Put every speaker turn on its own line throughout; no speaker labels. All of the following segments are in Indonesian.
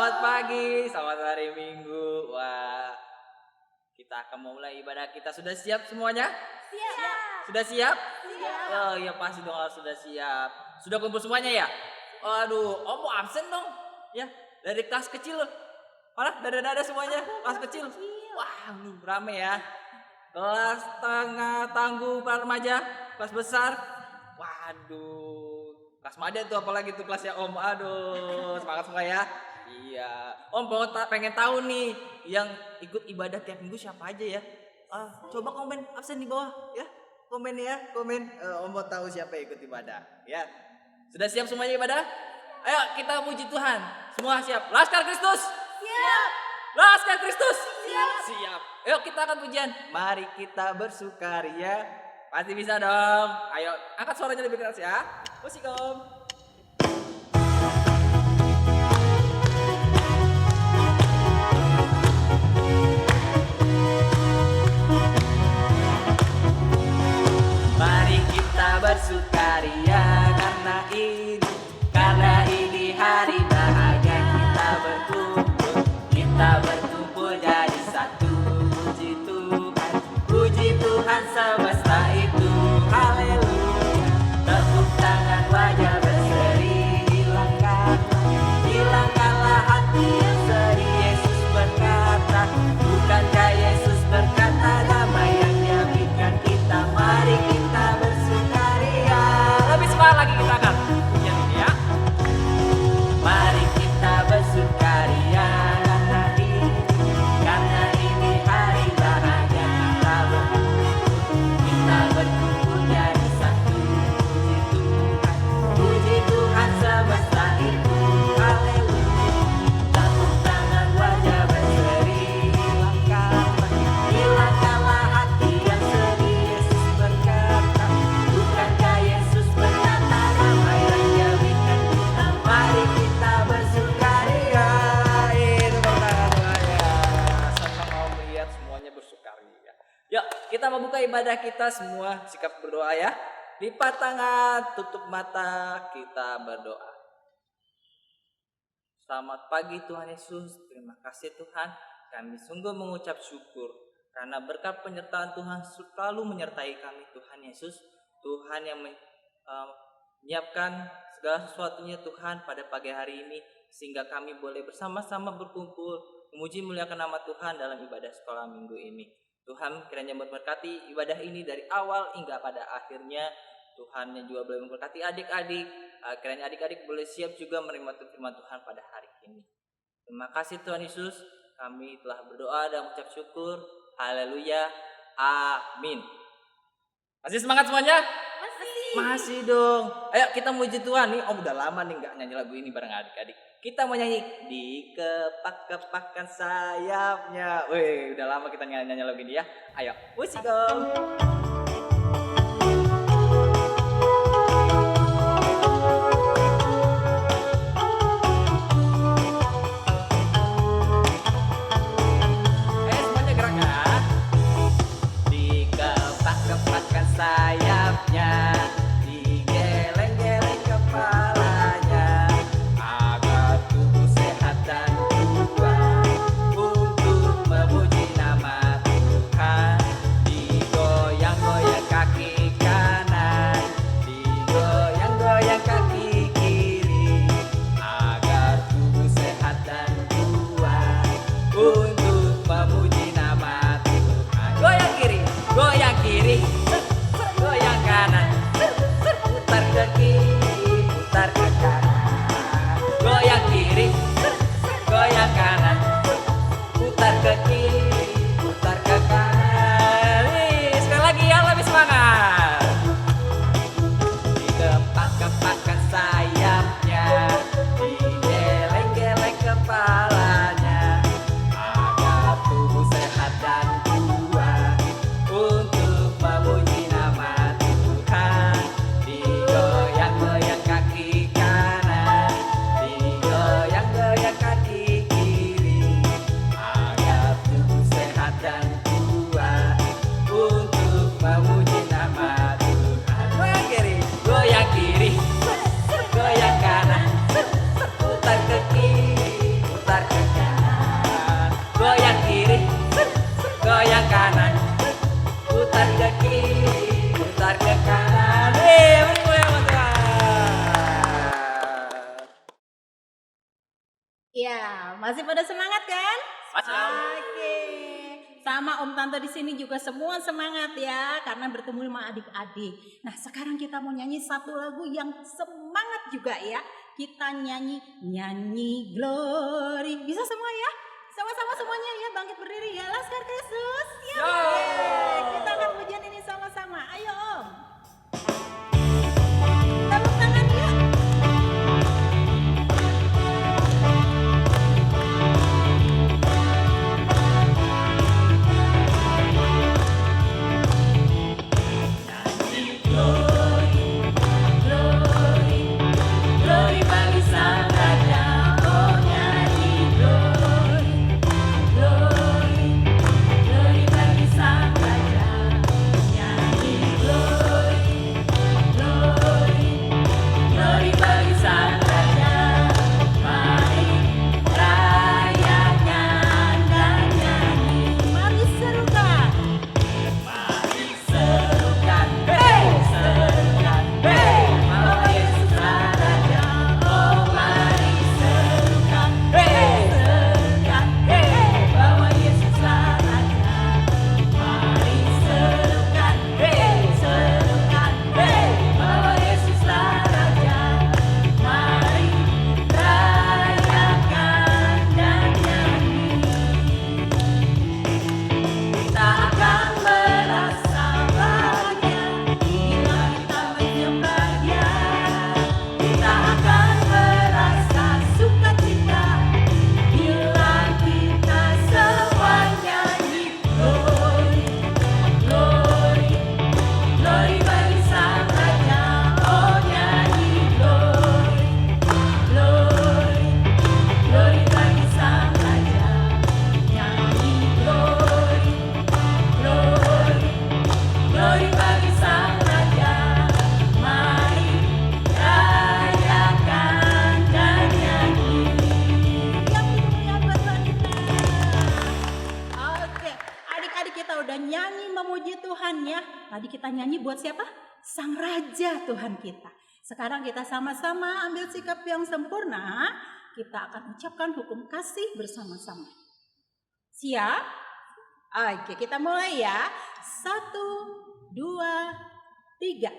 Selamat pagi, selamat hari Minggu. Wah, kita akan memulai ibadah kita. Sudah siap semuanya?
Siap.
Sudah siap?
Siap.
Oh iya pasti dong harus sudah siap. Sudah kumpul semuanya ya? Aduh, Om mau absen dong. Ya, dari kelas kecil. Mana? Dada-dada semuanya, kelas kecil. Wah, rame ya. Kelas tengah tangguh para remaja, kelas besar. Waduh, kelas mada tuh apalagi tuh kelasnya Om. Aduh, semangat semua ya. Iya, Om pengen tahu nih yang ikut ibadah tiap minggu siapa aja ya? Coba komen absen di bawah ya. Komen ya, komen. Om mau tahu siapa yang ikut ibadah ya. Sudah siap semuanya ibadah? Ayo kita puji Tuhan. Semua siap. Laskar Kristus.
Siap.
Laskar Kristus.
Siap.
Siap. Ayo kita akan pujian. Mari kita bersukaria. Pasti bisa dong. Ayo angkat suaranya lebih keras ya. Musik Om. Mari kita bersukaria karena ini hari bahagia. Kita berkumpul jadi satu. Puji Tuhan semesta itu, haleluya. Tepuk tangan wajah berseri, hilangkanlah hati yang sedih. Yesus berkata, bukankah Yesus berkata damai yang Dia berikan kita. Mari kita bersukaria. Lebih semangat lagi kita akan pujian ini ya. Mari kita bersukaria karena ini hari bahagia. Kita berkumpul jadi satu. Puji Tuhan semesta itu, haleluya. Tepuk tangan wajah berseri, hilangkanlah hati yang sedih. Yesus berkata, bukankah Yesus berkata damai yang Dia berikan kita. Mari kita bersukaria. Itu pertanyaannya. Senang mau melihat semuanya bersukaria. Yuk kita membuka ibadah kita semua. Sikap berdoa ya. Lipat tangan, tutup mata, kita berdoa. Selamat pagi Tuhan Yesus. Terima kasih Tuhan. Kami sungguh mengucap syukur karena berkat penyertaan Tuhan selalu menyertai kami Tuhan Yesus. Tuhan yang menyiapkan segala sesuatunya Tuhan pada pagi hari ini sehingga kami boleh bersama-sama berkumpul memuji muliakan nama Tuhan dalam ibadah sekolah minggu ini. Tuhan kiranya memberkati ibadah ini dari awal hingga pada akhirnya. Tuhan yang juga boleh memberkati adik-adik. Kiranya adik-adik boleh siap juga menerima firman Tuhan pada hari ini. Terima kasih Tuhan Yesus. Kami telah berdoa dan mengucap syukur. Haleluya. Amin. Masih semangat semuanya? Masih dong. Ayo kita muji Tuhan nih. Om udah lama nih gak nyanyi lagu ini bareng adik-adik. Kita mau nyanyi dikepak-kepakkan sayapnya. Wih, udah lama kita nyanyi lagu ini ya. Ayo, musik Om. Semuanya gerak ya. Dikepak-kepakkan sayapnya. Digeleng-geleng kepalanya. Agar tubuh sehat dan kuat untuk memuji nama Tuhan. Digoyang
Ya, masih pada semangat kan?
Masih.
Oke. Sama Om Tante di sini juga semua semangat ya, karena bertemu sama adik-adik. Nah, sekarang kita mau nyanyi satu lagu yang semangat juga ya. Kita nyanyi Glory. Bisa semua ya? Sama-sama semuanya ya, bangkit berdiri ya, Laskar Kristus. Ya. Kita akan pujian ini sama-sama. Ayo Om. Tepuk tangan yuk.
Glory bagi Sang Raja, oh nyanyi glory, glory, glory bagi Sang Raja, nyanyi glory, glory, glory bagi Sang Raja, mari rayakan dan nyanyi,
Mari serukan.
serukan, hey, serukan, hey, bahwa Yesuslah Raja, oh mari serukan, hey, serukan, hey, bahwa Yesuslah Raja, mari serukan, hey, serukan, hey, bahwa Yesuslah Raja, mari rayakan dan nyanyi. Kita akan merasa bahagia bila kita menyembah Dia. Kita akan merasa sukacita bila kita semua nyanyi glory, glory, glory bagi Sang Raja. Oh nyanyi glory, glory, glory bagi Sang Raja. Nyanyi glory, glory, glory bagi Sang Raja, mari rayakan dan nyanyi.
Yang dimuliakan buat Tuhan kita. Oke, adik-adik kita udah nyanyi memuji Tuhan ya. Tadi kita nyanyi buat siapa? Sang Raja Tuhan kita. Sekarang kita sama-sama ambil sikap yang sempurna. Kita akan ucapkan hukum kasih bersama-sama. Siap? Oke, kita mulai ya. 1, 2, 3.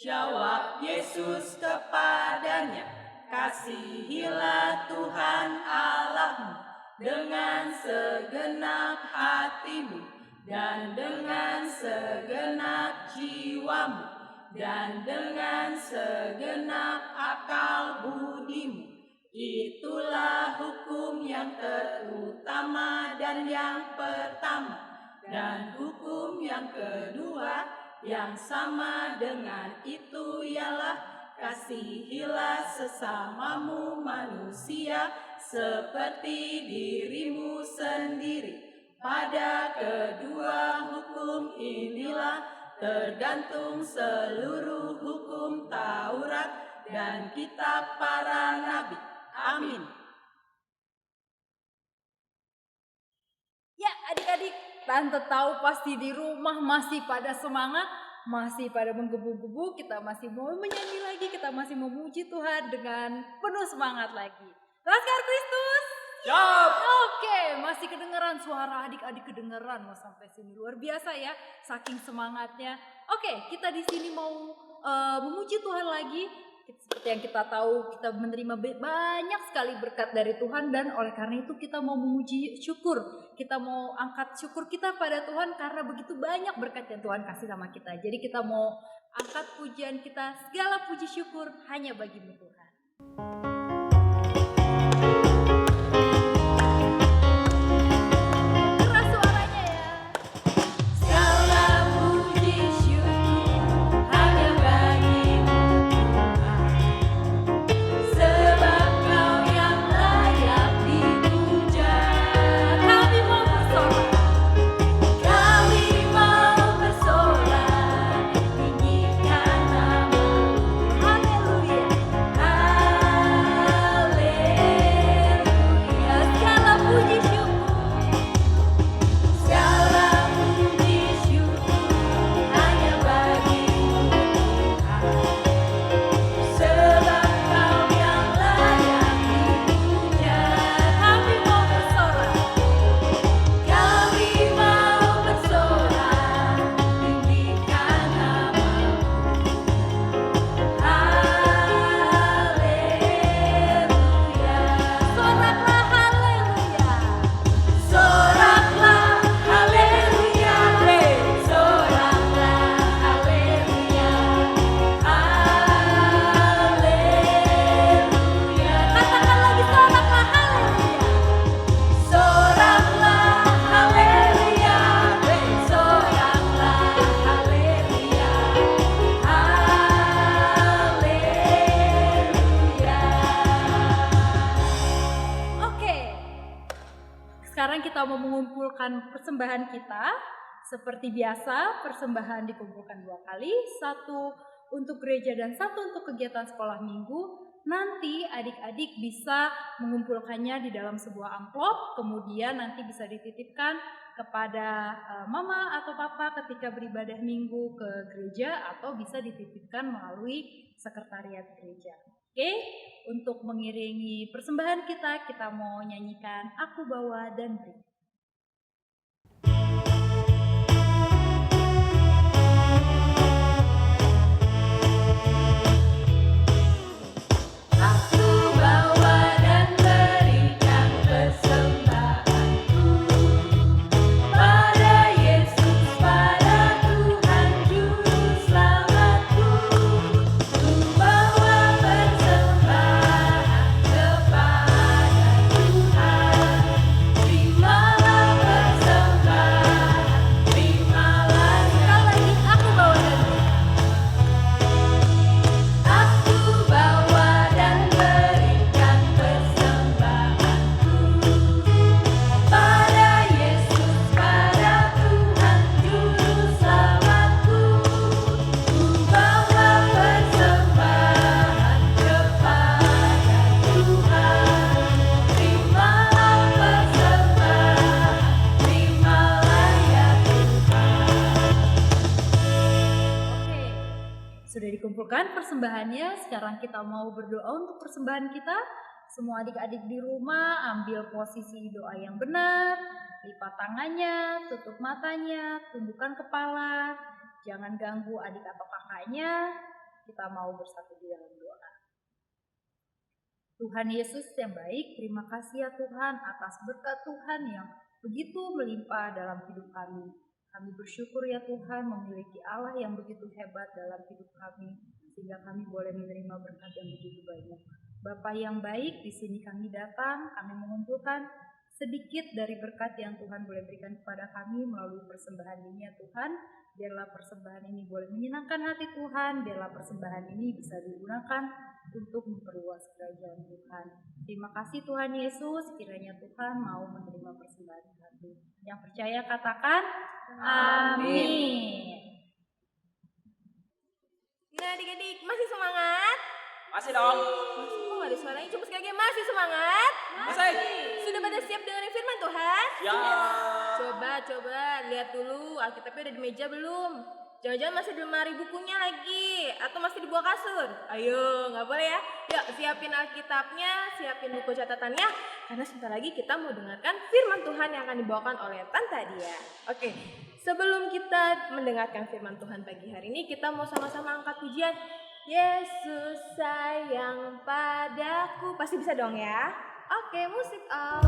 Jawab Yesus kepadanya, kasihilah Tuhan Allahmu dengan segenap hatimu dan dengan segenap jiwamu dan dengan segenap akal budimu. Itulah hukum yang terutama dan yang pertama. Dan hukum yang kedua yang sama dengan itu ialah kasihilah sesamamu manusia seperti dirimu sendiri. Pada kedua hukum inilah tergantung seluruh hukum Taurat dan kitab para nabi. Amin.
Ya adik-adik, Tante tahu pasti di rumah masih pada semangat, masih pada menggebu-gebu, kita masih mau menyanyi lagi, kita masih memuji Tuhan dengan penuh semangat lagi. Laskar Kristus.
Siap.
Oke, masih kedengeran suara adik-adik, kedengeran mau sampai sini, luar biasa ya, saking semangatnya. Oke, kita di sini mau memuji Tuhan lagi. Seperti yang kita tahu, kita menerima banyak sekali berkat dari Tuhan, dan oleh karena itu kita mau memuji syukur. Kita mau angkat syukur kita pada Tuhan karena begitu banyak berkat yang Tuhan kasih sama kita. Jadi kita mau angkat pujian kita, segala puji syukur hanya bagimu Tuhan. Keras suaranya ya.
Segala puji syukur hanya bagimu Tuhan, sebab Kau yang layak dipuja.
Kami mau bersorak.
Kami mau bersorak, tinggikan nama-Mu.
Haleluya.
Haleluya.
sekarang kita mau mengumpulkan persembahan kita. Seperti biasa, persembahan dikumpulkan 2 kali, 1 untuk gereja dan 1 untuk kegiatan sekolah minggu. Nanti adik-adik bisa mengumpulkannya di dalam sebuah amplop, kemudian nanti bisa dititipkan kepada mama atau papa ketika beribadah minggu ke gereja, atau bisa dititipkan melalui sekretariat gereja. Oke, untuk mengiringi persembahan kita mau nyanyikan Aku Bawa dan Beri.
Aku bawa dan berikan persembahanku pada Yesus, pada Tuhan Juru Selamatku. Ku bawa persembahan kepada Tuhan. Terimalah persembahan, terimalah.
Sekali lagi, aku bawa dan beri.
Aku bawa dan berikan persembahanku pada Yesus, pada Tuhan Juru Selamatku. Ku bawa persembahan kepada Tuhan. Terimalah persembahan, terimalah ya Tuhan.
Oke, sudah dikumpulkan persembahannya. Sekarang kita mau berdoa untuk persembahan kita. Semua adik-adik di rumah ambil posisi doa yang benar, lipat tangannya, tutup matanya, tundukkan kepala, jangan ganggu adik atau kakaknya. Kita mau bersatu di dalam doa. Tuhan Yesus yang baik, terima kasih ya Tuhan atas berkat Tuhan yang begitu melimpah dalam hidup kami. Kami bersyukur ya Tuhan memiliki Allah yang begitu hebat dalam hidup kami, sehingga kami boleh menerima berkat yang begitu banyak. Bapa yang baik, di sini kami datang, kami mengumpulkan sedikit dari berkat yang Tuhan boleh berikan kepada kami melalui persembahan ini ya Tuhan. Biarlah persembahan ini boleh menyenangkan hati Tuhan, biarlah persembahan ini bisa digunakan untuk memperluas kerajaan Tuhan. Terima kasih Tuhan Yesus, kiranya Tuhan mau menerima persembahan kami. Yang percaya katakan amin.
Nah adik-adik, masih semangat?
Masih dong.
Masih kok gak ada suaranya? Coba sekali lagi, masih semangat?
Masih.
Sudah pada siap dengerin firman Tuhan?
Ya.
Coba, lihat dulu Alkitabnya udah di meja belum? Jangan-jangan masih di lemari bukunya lagi? Atau masih di bawah kasur? Ayo, gak boleh ya? Yuk, siapin Alkitabnya, siapin buku catatannya, karena sebentar lagi kita mau dengarkan firman Tuhan yang akan dibawakan oleh Tante Dia. Oke, sebelum kita mendengarkan firman Tuhan pagi hari ini, kita mau sama-sama angkat pujian. Yesus sayang padaku. Pasti bisa dong ya? Oke, musik on.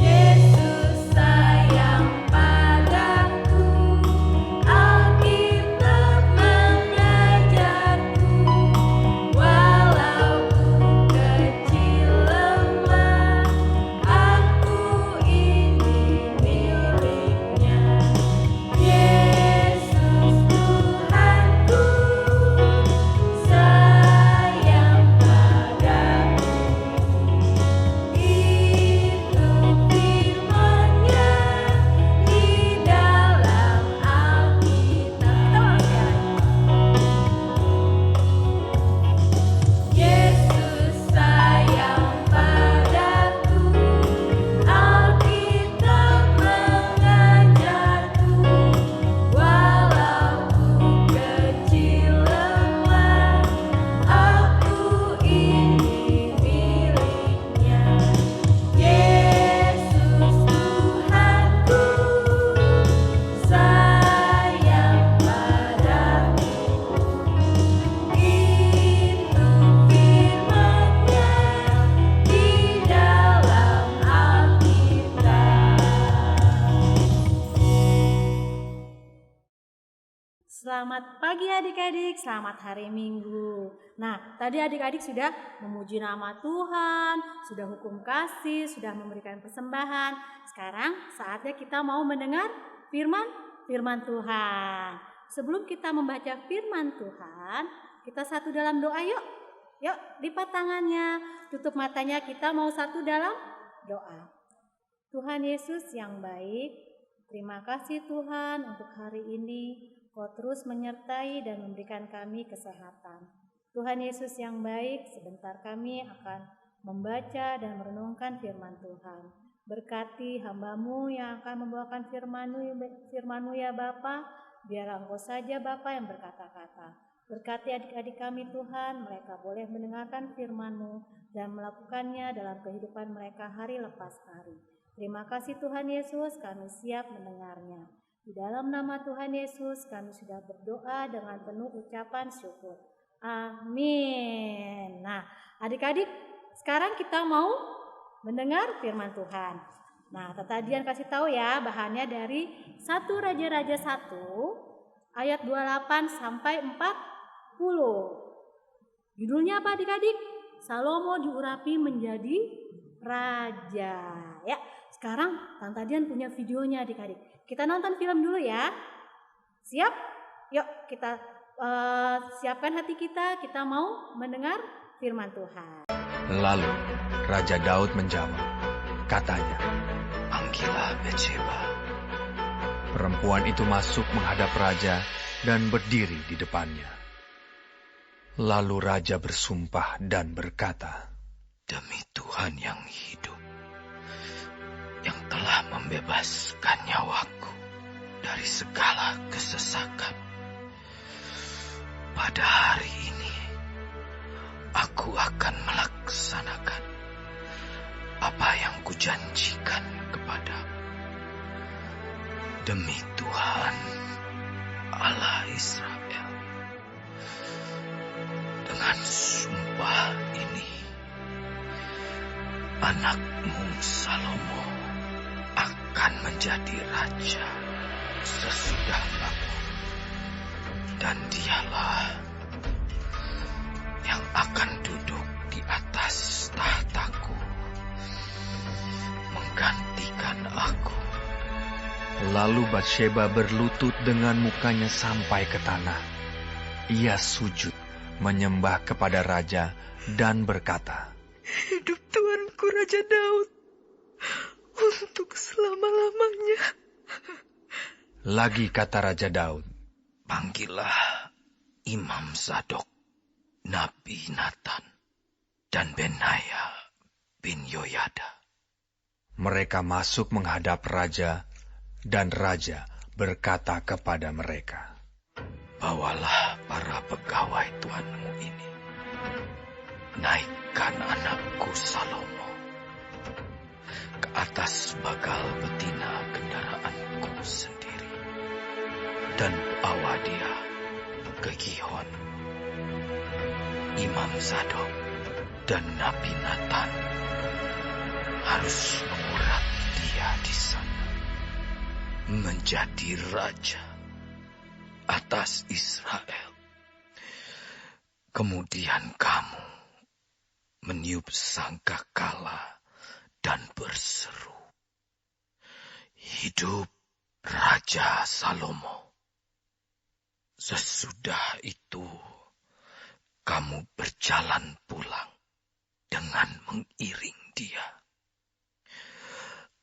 Yesus sayang padaku, Alkitab mengajarku, walau ku kecil lemah, aku ini miliknya. Yesus Tuhanku, sayang padaku. Itu firman-Nya di dalam Alkitab. Yesus sayang padaku, Alkitab mengajarku, walau ku kecil lemah, aku ini miliknya. Yesus Tuhanku, sayang padaku. Itu firman-Nya di dalam Alkitab.
Selamat pagi adik-adik, selamat hari Minggu. Nah, tadi adik-adik sudah memuji nama Tuhan, sudah hukum kasih, sudah memberikan persembahan. Sekarang saatnya kita mau mendengar firman firman Tuhan. Sebelum kita membaca firman Tuhan, kita satu dalam doa yuk. Yuk, lipat tangannya, tutup matanya, kita mau satu dalam doa. Tuhan Yesus yang baik, terima kasih Tuhan untuk hari ini. Kau terus menyertai dan memberikan kami kesehatan. Tuhan Yesus yang baik, sebentar kami akan membaca dan merenungkan firman Tuhan. Berkati hamba-Mu yang akan membawakan firman-Mu ya Bapa, biar Engkau saja Bapa yang berkata-kata. Berkati adik-adik kami Tuhan, mereka boleh mendengarkan firman-Mu dan melakukannya dalam kehidupan mereka hari lepas hari. Terima kasih Tuhan Yesus, kami siap mendengarnya. Di dalam nama Tuhan Yesus kami sudah berdoa dengan penuh ucapan syukur. Amin. Nah, adik-adik, sekarang kita mau mendengar firman Tuhan. Nah, Tata Dian kasih tahu ya, bahannya dari 1 Raja-Raja 1 ayat 28 sampai 40. Judulnya apa adik-adik? Salomo diurapi menjadi raja. Ya, sekarang Tante Dian punya videonya adik-adik. Kita nonton film dulu ya. Siap? Yuk kita siapkan hati kita mau mendengar firman Tuhan.
Lalu Raja Daud menjawab, katanya, "Panggillah Batsheba." Perempuan itu masuk menghadap raja dan berdiri di depannya. Lalu raja bersumpah dan berkata, "Demi Tuhan yang hidup, yang telah membebaskan nyawaku dari segala kesesakan, pada hari ini aku akan melaksanakan apa yang kujanjikan kepadamu. Demi Tuhan Allah Israel, dengan sumpah ini anakmu Salomo akan menjadi raja sesudahku, dan dialah yang akan duduk di atas tahtaku, menggantikan aku." Lalu Batsheba berlutut dengan mukanya sampai ke tanah. Ia sujud menyembah kepada raja dan berkata,
"Hidup Tuanku Raja Daud untuk selama-lamanya."
Lagi kata Raja Daud, "Panggillah Imam Zadok, Nabi Nathan, dan Benaya bin Yoyada." Mereka masuk menghadap raja, dan raja berkata kepada mereka, "Bawalah para pegawai tuanmu ini, naikkan anakku Salomo ke atas bagal betina kendaraanku sendiri, dan bawa dia ke Gihon. Imam Zadok dan Nabi Nathan harus mengurapi dia di sana, menjadi raja atas Israel. Kemudian kamu meniup sangkakala dan berseru, 'Hidup Raja Salomo.' Sesudah itu kamu berjalan pulang dengan mengiring dia.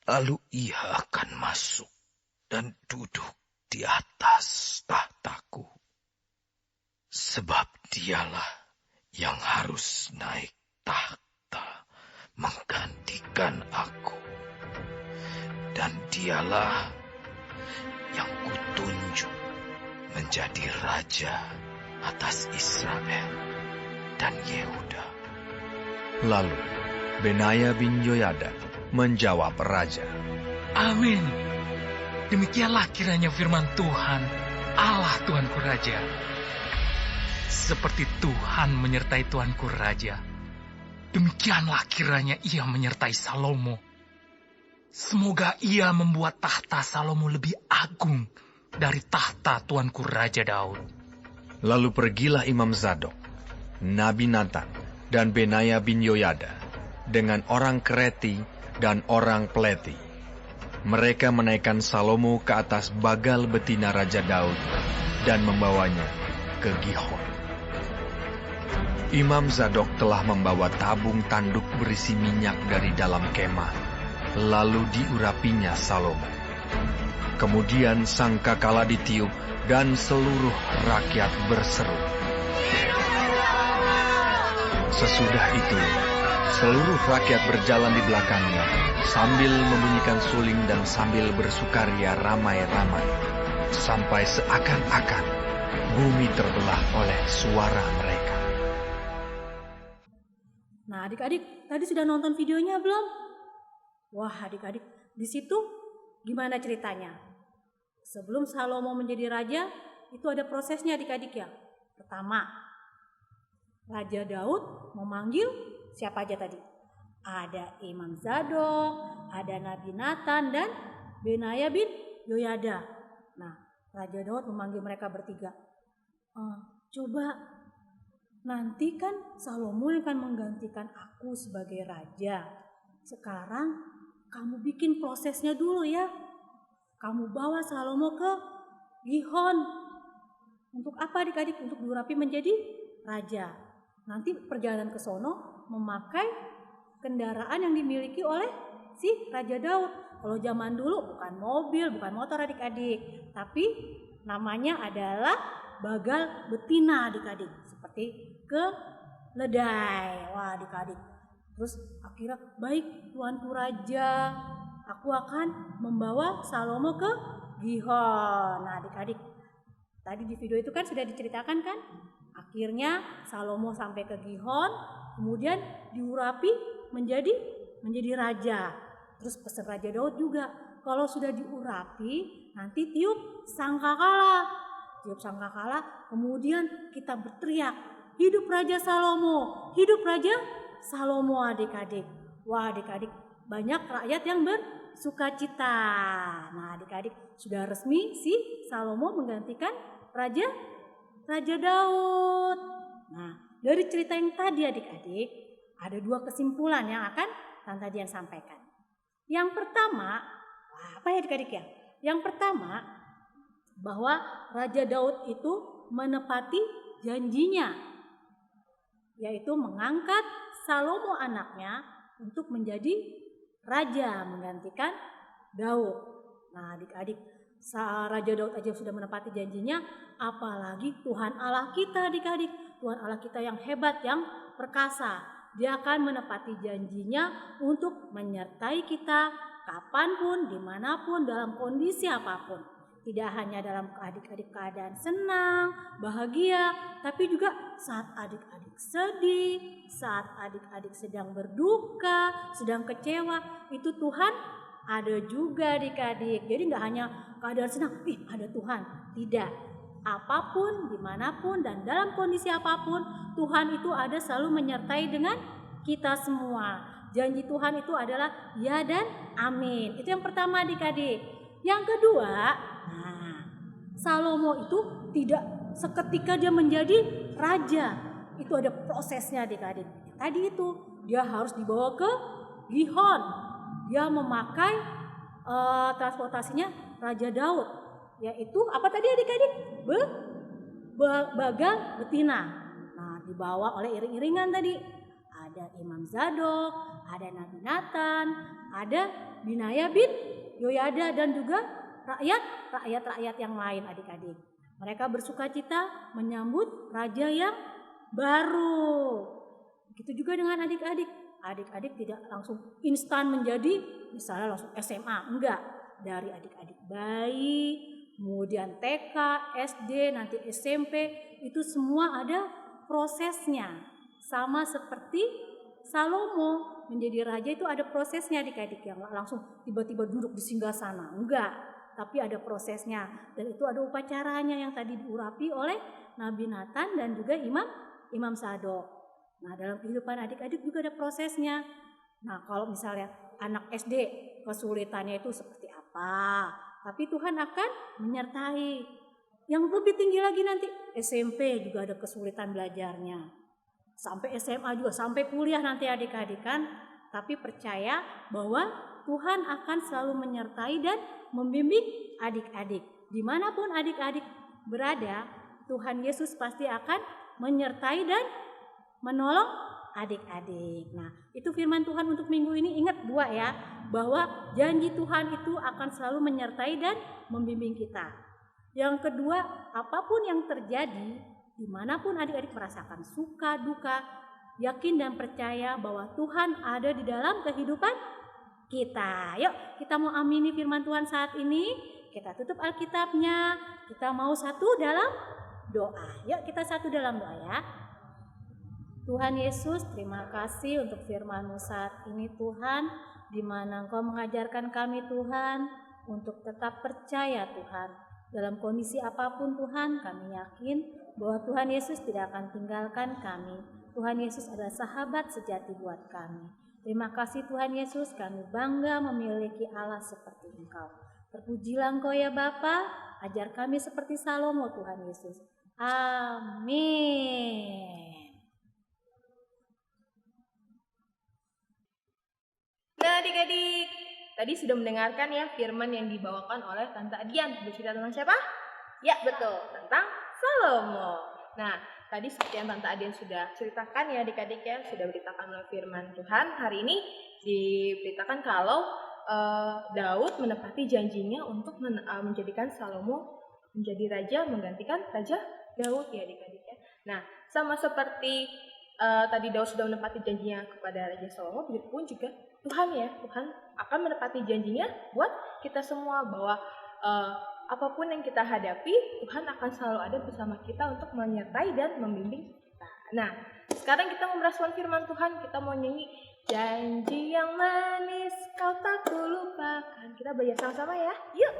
Lalu ia akan masuk dan duduk di atas tahtaku, sebab dialah yang harus naik tahta menggantikan aku, dan dialah yang kutunjuk menjadi raja atas Israel dan Yehuda." Lalu Benaya bin Yoyada menjawab raja,
"Amin. Demikianlah kiranya firman Tuhan, Allah Tuanku Raja. Seperti Tuhan menyertai Tuanku Raja, demikianlah kiranya ia menyertai Salomo. Semoga ia membuat tahta Salomo lebih agung dari tahta Tuanku Raja Daud."
Lalu pergilah Imam Zadok, Nabi Nathan, dan Benaya bin Yoyada dengan orang Kreti dan orang Pleti. Mereka menaikkan Salomo ke atas bagal betina Raja Daud dan membawanya ke Gihon. Imam Zadok telah membawa tabung tanduk berisi minyak dari dalam kemah, lalu diurapinya Salomo. Kemudian sangkakala ditiup dan seluruh rakyat berseru. Sesudah itu, seluruh rakyat berjalan di belakangnya sambil membunyikan suling dan sambil bersukaria ramai-ramai, sampai seakan-akan bumi terbelah oleh suara mereka.
Nah, adik-adik, tadi sudah nonton videonya belum? Wah, adik-adik, di situ gimana ceritanya? Sebelum Salomo menjadi raja, itu ada prosesnya adik-adik ya. Pertama, Raja Daud memanggil siapa aja tadi? Ada Imam Zadok, ada Nabi Nathan dan Benaya bin Yoyada. Nah, Raja Daud memanggil mereka bertiga. Coba nanti kan Salomo yang akan menggantikan aku sebagai raja. Sekarang kamu bikin prosesnya dulu ya. Kamu bawa Salomo ke Gihon. Untuk apa adik-adik? Untuk diurapi menjadi raja. Nanti perjalanan ke sono memakai kendaraan yang dimiliki oleh si Raja Daud. Kalau zaman dulu bukan mobil, bukan motor adik-adik. Tapi namanya adalah bagal betina adik-adik. Seperti keledai. Wah adik-adik. Terus akhirnya baik tuanku raja, aku akan membawa Salomo ke Gihon. Nah adik-adik, tadi di video itu kan sudah diceritakan kan? Akhirnya Salomo sampai ke Gihon, kemudian diurapi menjadi raja. Terus pesan Raja Daud juga, kalau sudah diurapi nanti tiup sangkakala. Tiup sangkakala, kemudian kita berteriak, hidup Raja Salomo, hidup Raja Salomo adik-adik. Wah adik-adik, banyak rakyat yang bersukacita. Nah adik-adik, sudah resmi si Salomo menggantikan Raja Daud. Nah dari cerita yang tadi adik-adik, ada dua kesimpulan yang akan Tante Dian sampaikan. Yang pertama, apa ya adik-adik ya? Yang pertama, bahwa Raja Daud itu menepati janjinya, yaitu mengangkat Salomo anaknya untuk menjadi raja menggantikan Daud. Nah adik-adik, Raja Daud aja sudah menepati janjinya, apalagi Tuhan Allah kita adik-adik. Tuhan Allah kita yang hebat, yang perkasa. Dia akan menepati janjinya untuk menyertai kita kapanpun, dimanapun, dalam kondisi apapun. Tidak hanya dalam adik-adik keadaan senang, bahagia, tapi juga saat adik-adik sedih, saat adik-adik sedang berduka, sedang kecewa, itu Tuhan ada juga adik-adik. Jadi nggak hanya keadaan senang, ada Tuhan. Tidak. Apapun, dimanapun, dan dalam kondisi apapun, Tuhan itu ada selalu menyertai dengan kita semua. Janji Tuhan itu adalah ya dan amin. Itu yang pertama adik-adik. Yang kedua, Salomo itu tidak seketika dia menjadi raja. Itu ada prosesnya adik-adik. Tadi itu dia harus dibawa ke Gihon. Dia memakai transportasinya Raja Daud. Yaitu apa tadi adik-adik? Bagal betina. Nah dibawa oleh iring-iringan tadi. Ada Imam Zadok, ada Nabi Nathan, ada Benaya bin Yoyada dan juga rakyat yang lain adik-adik. Mereka bersukacita menyambut raja yang baru. Begitu juga dengan adik-adik. Adik-adik tidak langsung instan menjadi misalnya langsung SMA, enggak. Dari adik-adik bayi, kemudian TK, SD, nanti SMP, itu semua ada prosesnya. Sama seperti Salomo menjadi raja itu ada prosesnya adik-adik, yang langsung tiba-tiba duduk di singgasana, enggak. Tapi ada prosesnya dan itu ada upacaranya yang tadi diurapi oleh Nabi Nathan dan juga Imam Zadok. Nah dalam kehidupan adik-adik juga ada prosesnya. Nah kalau misalnya anak SD kesulitannya itu seperti apa, tapi Tuhan akan menyertai. Yang lebih tinggi lagi nanti SMP juga ada kesulitan belajarnya. Sampai SMA juga, sampai kuliah nanti adik-adik kan. Tapi percaya bahwa Tuhan akan selalu menyertai dan membimbing adik-adik. Dimanapun adik-adik berada, Tuhan Yesus pasti akan menyertai dan menolong adik-adik. Nah, itu firman Tuhan untuk minggu ini. Ingat 2 ya, bahwa janji Tuhan itu akan selalu menyertai dan membimbing kita. Yang kedua, apapun yang terjadi, dimanapun adik-adik merasakan suka, duka, yakin dan percaya bahwa Tuhan ada di dalam kehidupan kita. Yuk, kita mau amini firman Tuhan saat ini. Kita tutup Alkitabnya. Kita mau satu dalam doa. Yuk, kita satu dalam doa ya. Tuhan Yesus, terima kasih untuk firman-Mu saat ini Tuhan, di mana Engkau mengajarkan kami Tuhan untuk tetap percaya Tuhan. Dalam kondisi apapun Tuhan, kami yakin bahwa Tuhan Yesus tidak akan tinggalkan kami. Tuhan Yesus adalah sahabat sejati buat kami. Terima kasih Tuhan Yesus, kami bangga memiliki Allah seperti Engkau. Terpujilah Engkau ya Bapa, ajar kami seperti Salomo Tuhan Yesus. Amin.
Nah adik-adik, tadi sudah mendengarkan ya firman yang dibawakan oleh Tante Adian. Bercerita tentang siapa? Ya betul, tentang Salomo. Nah tadi seperti yang Tante Adian sudah ceritakan ya adik-adik ya, sudah beritakan oleh firman Tuhan. Hari ini diberitakan kalau Daud menepati janjinya untuk menjadikan Salomo menjadi raja, menggantikan Raja Daud ya adik-adik ya. Nah sama seperti tadi Daud sudah menepati janjinya kepada Raja Salomo, begitu pun juga Tuhan akan menepati janjinya buat kita semua bahwa apapun yang kita hadapi, Tuhan akan selalu ada bersama kita untuk menyertai dan membimbing kita. Nah, sekarang kita mau merespon firman Tuhan, kita mau nyanyi janji yang manis kau tak kulupakan. Kita belajar sama-sama ya, yuk!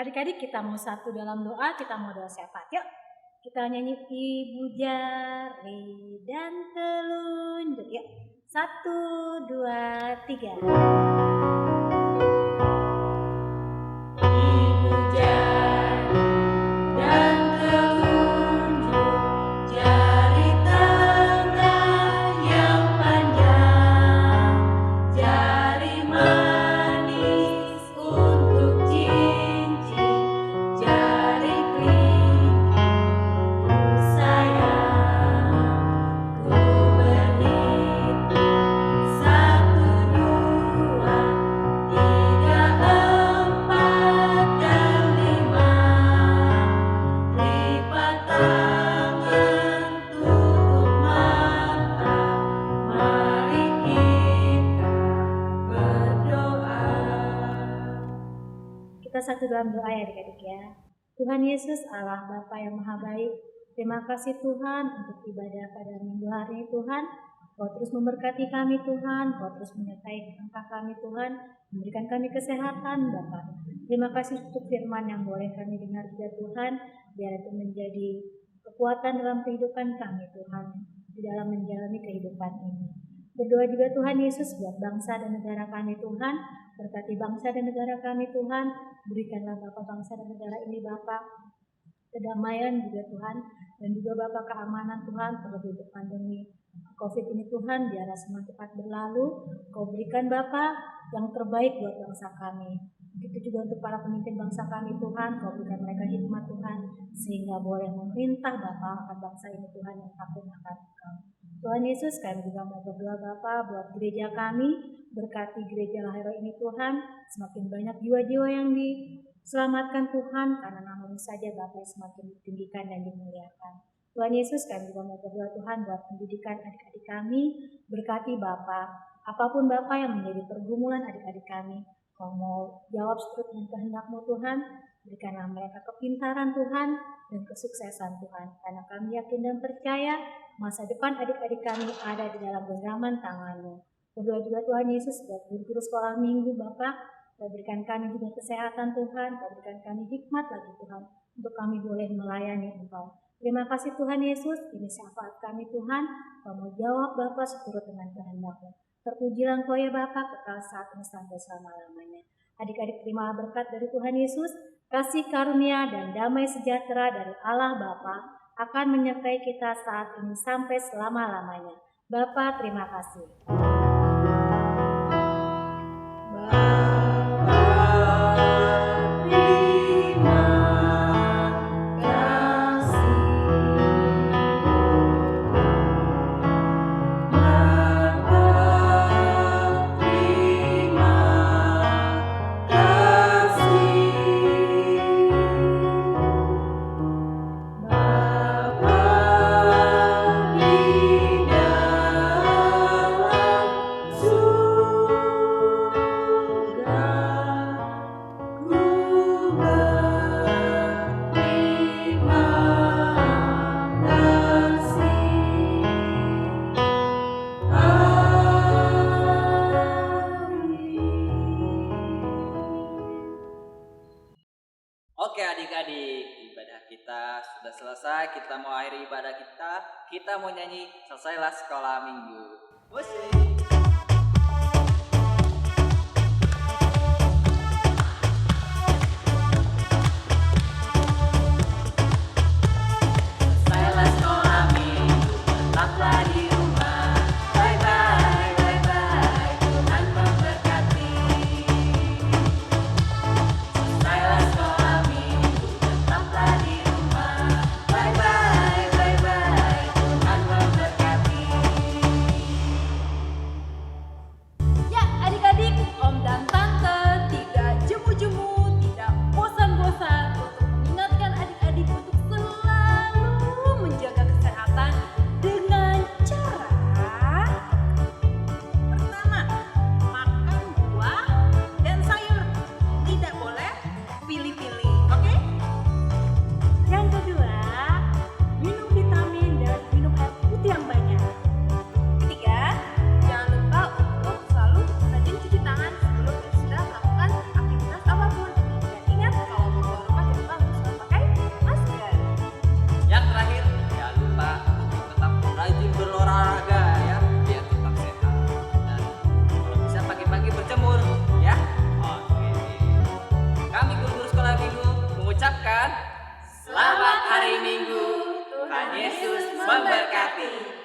Adik-adik kita mau satu dalam doa, kita mau doa syafaat. Yuk, kita nyanyi Ibu jari dan telunjuk. Yuk, 1, 2, 3. Ibu jari dan telunjuk, jari tengah yang panjang, jari manis untuk cincin, jari kelingking ku sayang, ku berhitung 1, 2, 3, 4 dan 5. Lipat tangan, tutup mata, mari kita berdoa. Kita satu dalam doa ya adik-adik ya. Tuhan Yesus Allah Bapa yang Maha Baik, terima kasih Tuhan untuk ibadah pada minggu hari ini Tuhan. Kau terus memberkati kami Tuhan, Kau terus menyertai langkah kami Tuhan, memberikan kami kesehatan Bapa. Terima kasih untuk firman yang boleh kami dengar juga Tuhan, biar itu menjadi kekuatan dalam kehidupan kami Tuhan, di dalam menjalani kehidupan ini. Berdoa juga Tuhan Yesus buat bangsa dan negara kami Tuhan, berkati bangsa dan negara kami Tuhan, berikanlah Bapa bangsa dan negara ini Bapa kedamaian juga Tuhan, dan juga Bapa keamanan Tuhan terlebih untuk pandemi COVID ini Tuhan, biarlah semua cepat berlalu. Kau berikan Bapa yang terbaik buat bangsa kami. Begitu juga untuk para pemimpin bangsa kami Tuhan, Kau berikan mereka hikmat Tuhan, sehingga boleh memerintah Bapa akan bangsa ini Tuhan yang takut akan Engkau. Tuhan Yesus, kami juga mau berdoa Bapa buat gereja kami, berkati gereja Lahiro ini Tuhan, semakin banyak jiwa-jiwa yang diselamatkan Tuhan, karena nama-Mu saja Bapa semakin ditinggikan dan dimuliakan.
Tuhan Yesus, kami juga mau berdoa Tuhan buat pendidikan adik-adik kami. Berkati Bapa, apapun Bapa yang menjadi pergumulan adik-adik kami, Kau mau jawab seturut dengan kehendak-Mu Tuhan. Berikanlah mereka kepintaran Tuhan dan kesuksesan Tuhan. Karena kami yakin dan percaya masa depan adik-adik kami ada di dalam genggaman tangan-Mu. Berdoa juga Tuhan Yesus buat guru-guru sekolah minggu Bapak. Kau berikan kami juga kesehatan Tuhan. Kau berikan kami hikmat lagi Tuhan, untuk kami boleh melayani Engkau. Terima kasih Tuhan Yesus, ini syafaat kami Tuhan. Kau mau jawab Bapa seturut dengan kehendak-Mu. Terpujilah Engkau ya Bapa, kekal saat ini sampai selama-lamanya. Adik-adik terima berkat dari Tuhan Yesus, kasih karunia dan damai sejahtera dari Allah Bapa akan menyertai kita saat ini sampai selama-lamanya. Bapa terima kasih.
Oke adik-adik, ibadah kita sudah selesai. Kita mau akhiri ibadah kita. Kita mau nyanyi Selesailah Sekolah Minggu. Musik.
Selesailah sekolah minggu, tetaplah di rumah. Bye bye, bye bye, Tuhan memberkati. Selesailah sekolah minggu, tetaplah di rumah. Bye bye, bye bye, Tuhan memberkati.
Ya adik-adik, Om dan Tante tidak jemu-jemu, tidak bosan-bosan untuk mengingatkan adik-adik untuk selalu menjaga kesehatan dengan cara
Pertama, makan buah dan sayur. Tidak boleh pilih-pilih, oke?
Yang kedua, minum vitamin dan minum air putih yang banyak.
Ketiga, jangan lupa untuk selalu rajin cuci tangan sebelum dan sesudah melakukan aktivitas apapun. Dan ingat, kalau keluar rumah jangan lupa untuk selalu pakai masker.
Yang terakhir, jangan lupa untuk tetap rajin berolahraga ya, biar tetap sehat. Dan kalau bisa pagi-pagi berjemur ya. Oke. Kami guru sekolah minggu mengucapkan Selamat Hari Minggu. Tuhan Yesus memberkati.